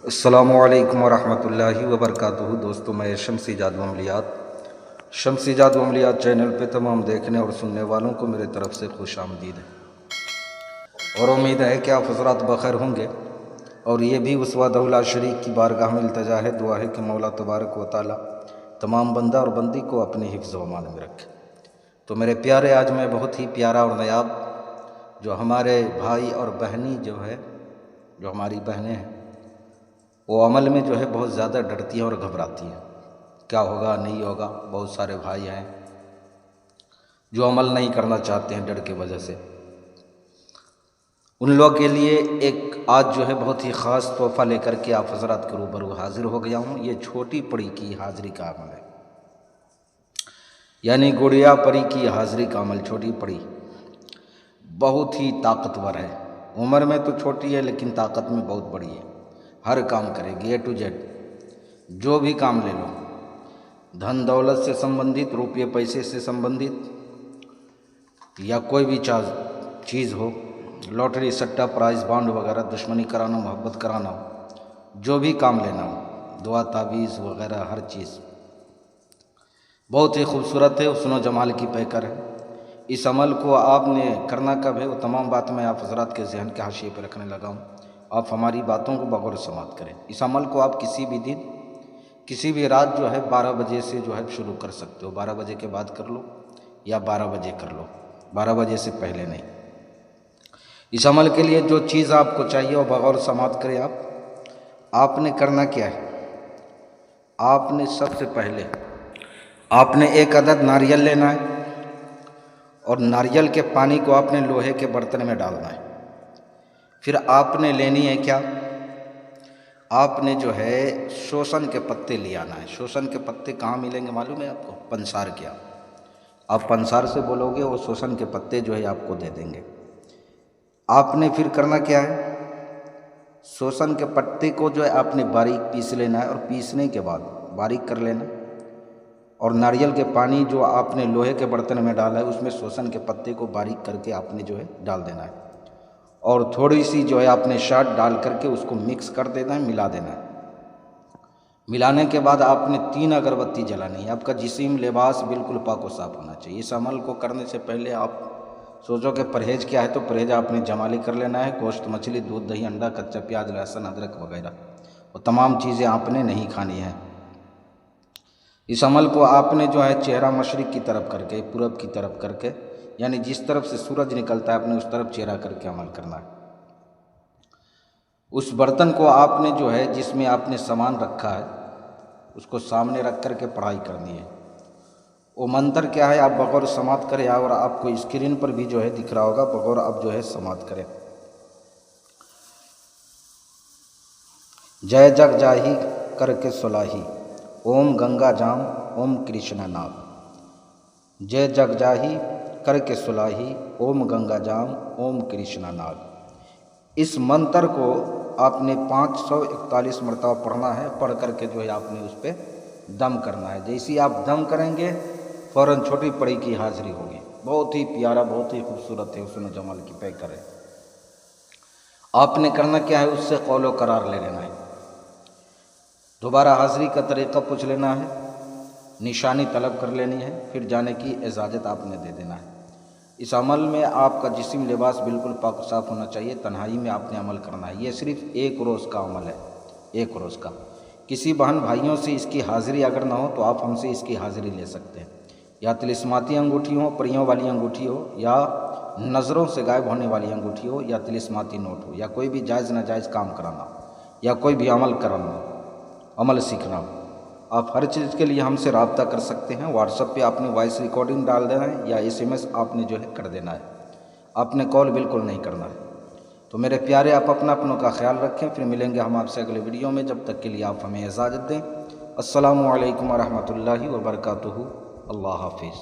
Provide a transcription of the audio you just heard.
السلام علیکم ورحمۃ اللہ وبرکاتہ۔ دوستوں، میں شمسی جاد و عملیات چینل پہ تمام دیکھنے اور سننے والوں کو میرے طرف سے خوش آمدید ہے، اور امید ہے کہ آپ حضرات بخیر ہوں گے۔ اور یہ بھی اس وحدہ لا شریک کی بارگاہ میں التجا ہے، دعا ہے کہ مولا تبارک و تعالیٰ تمام بندہ اور بندی کو اپنے حفظ و امان میں رکھے۔ تو میرے پیارے، آج میں بہت ہی پیارا اور نایاب جو ہمارے بھائی اور بہنی جو ہماری بہنیں ہیں، وہ عمل میں جو ہے بہت زیادہ ڈرتی ہیں اور گھبراتی ہیں، کیا ہوگا نہیں ہوگا۔ بہت سارے بھائی ہیں جو عمل نہیں کرنا چاہتے ہیں ڈر کی وجہ سے۔ ان لوگوں کے لیے ایک آج جو ہے بہت ہی خاص تحفہ لے کر کے آپ حضرات کے روبرو حاضر ہو گیا ہوں۔ یہ چھوٹی پڑی کی حاضری کا عمل ہے، یعنی گڑیا پری کی حاضری کا عمل۔ چھوٹی پڑی بہت ہی طاقتور ہے، عمر میں تو چھوٹی ہے لیکن طاقت میں بہت بڑی ہے۔ ہر کام کرے گی، اے ٹو زیڈ، جو بھی کام لے لو، دھن دولت سے سمبندھت، روپے پیسے سے سمبندھت، یا کوئی بھی چیز ہو، لاٹری سٹا پرائز بانڈ وغیرہ، دشمنی کرانا، محبت کرانا ہو، جو بھی کام لینا ہو، دعا تعویذ وغیرہ، ہر چیز بہت ہی خوبصورت ہے، حسن و جمال کی پیکر ہے۔ اس عمل کو آپ نے کرنا کب ہے، وہ تمام بات میں آپ حضرات کے ذہن کے حاشیے پہ رکھنے لگا ہوں۔ آپ ہماری باتوں کو بغور سماعت کریں۔ اس عمل کو آپ کسی بھی دن، کسی بھی رات جو ہے 12 بجے سے جو ہے شروع کر سکتے ہو۔ 12 بجے کے بعد کر لو یا 12 بجے کر لو، 12 بجے سے پہلے نہیں۔ اس عمل کے لیے جو چیز آپ کو چاہیے وہ بغور سماعت کریں۔ آپ نے کرنا کیا ہے، آپ نے سب سے پہلے ایک عدد ناریل لینا ہے، اور ناریل کے پانی کو آپ نے لوہے کے برتن میں ڈالنا ہے۔ پھر آپ نے لینی ہے کیا، آپ نے جو ہے شوشن کے پتے لے آنا ہے۔ شوشن کے پتے کہاں ملیں گے معلوم ہے آپ کو؟ پنسار کے۔ آپ پنسار سے بولو گے، وہ شوشن کے پتے جو ہے آپ کو دے دیں گے۔ آپ نے پھر کرنا کیا ہے، شوشن کے پتے کو جو ہے آپ نے باریک پیس لینا ہے، اور پیسنے کے بعد باریک کر لینا، اور ناریل کے پانی جو آپ نے لوہے کے برتن میں ڈالا ہے اس میں شوشن کے پتے کو باریک کر کے آپ نے جو ہے ڈال دینا ہے، اور تھوڑی سی جو ہے آپ نے شاد ڈال کر کے اس کو مکس کر دینا ہے، ملا دینا ہے۔ ملانے کے بعد آپ نے 3 اگربتی جلانی ہے۔ آپ کا جسم، لباس بالکل پاک و صاف ہونا چاہیے۔ اس عمل کو کرنے سے پہلے آپ سوچو کہ پرہیز کیا ہے، تو پرہیز آپ نے جمالی کر لینا ہے۔ گوشت، مچھلی، دودھ، دہی، انڈا، کچا پیاز، لہسن، ادرک وغیرہ، وہ تمام چیزیں آپ نے نہیں کھانی ہیں۔ اس عمل کو آپ نے جو ہے چہرہ مشرق کی طرف کر کے، پورب کی طرف کر کے، یعنی جس طرف سے سورج نکلتا ہے آپ نے اس طرف چہرہ کر کے عمل کرنا ہے۔ اس برتن کو آپ نے جو ہے جس میں آپ نے سامان رکھا ہے اس کو سامنے رکھ کر کے پڑھائی کرنی ہے۔ وہ منتر کیا ہے، آپ بغور سماعت کریں، اور آپ کو اسکرین پر بھی جو ہے دکھ رہا ہوگا، بغور آپ جو ہے سماعت کریں۔ جے جگ جاہی کر کے سلاہی، اوم گنگا جام، اوم کرشنا نام۔ جے جگ جاہی کر کے سلاہی، اوم گنگا جام، اوم کرشنا ناگ۔ اس منتر کو آپ نے 541 مرتبہ پڑھنا ہے۔ پڑھ کر کے جو ہے آپ نے اس پہ دم کرنا ہے۔ جیسے آپ دم کریں گے فوراً چھوٹی پڑی کی حاضری ہوگی۔ بہت ہی پیارا، بہت ہی خوبصورت ہے، حسن و جمال کی پیکر ہے۔ آپ نے کرنا کیا ہے، اس سے قول و قرار لے لینا ہے۔ دوبارہ حاضری کا طریقہ پوچھ لینا ہے، نشانی طلب کر لینی ہے، پھر جانے کی اجازت آپ نے دے دینا ہے۔ اس عمل میں آپ کا جسم، لباس بالکل پاک و صاف ہونا چاہیے۔ تنہائی میں آپ نے عمل کرنا ہے۔ یہ صرف 1 روز کا عمل ہے، 1 روز کا۔ کسی بہن بھائیوں سے اس کی حاضری اگر نہ ہو تو آپ ہم سے اس کی حاضری لے سکتے ہیں۔ یا طلسماتی انگوٹھی ہو، پریوں والی انگوٹھی ہو، یا نظروں سے غائب ہونے والی انگوٹھی ہو، یا طلسماتی نوٹ ہو، یا کوئی بھی جائز ناجائز کام کرانا ہو، یا کوئی بھی عمل کرنا ہو، عمل سیکھنا ہو، آپ ہر چیز کے لیے ہم سے رابطہ کر سکتے ہیں۔ واٹس ایپ پہ آپ نے وائس ریکارڈنگ ڈال دینا ہے، یا SMS آپ نے جو ہے کر دینا ہے۔ آپ نے کال بالکل نہیں کرنا ہے۔ تو میرے پیارے، آپ اپنوں کا خیال رکھیں۔ پھر ملیں گے ہم آپ سے اگلے ویڈیو میں، جب تک کے لیے آپ ہمیں اجازت دیں۔ السلام علیکم ورحمۃ اللہ وبرکاتہ۔ اللہ حافظ۔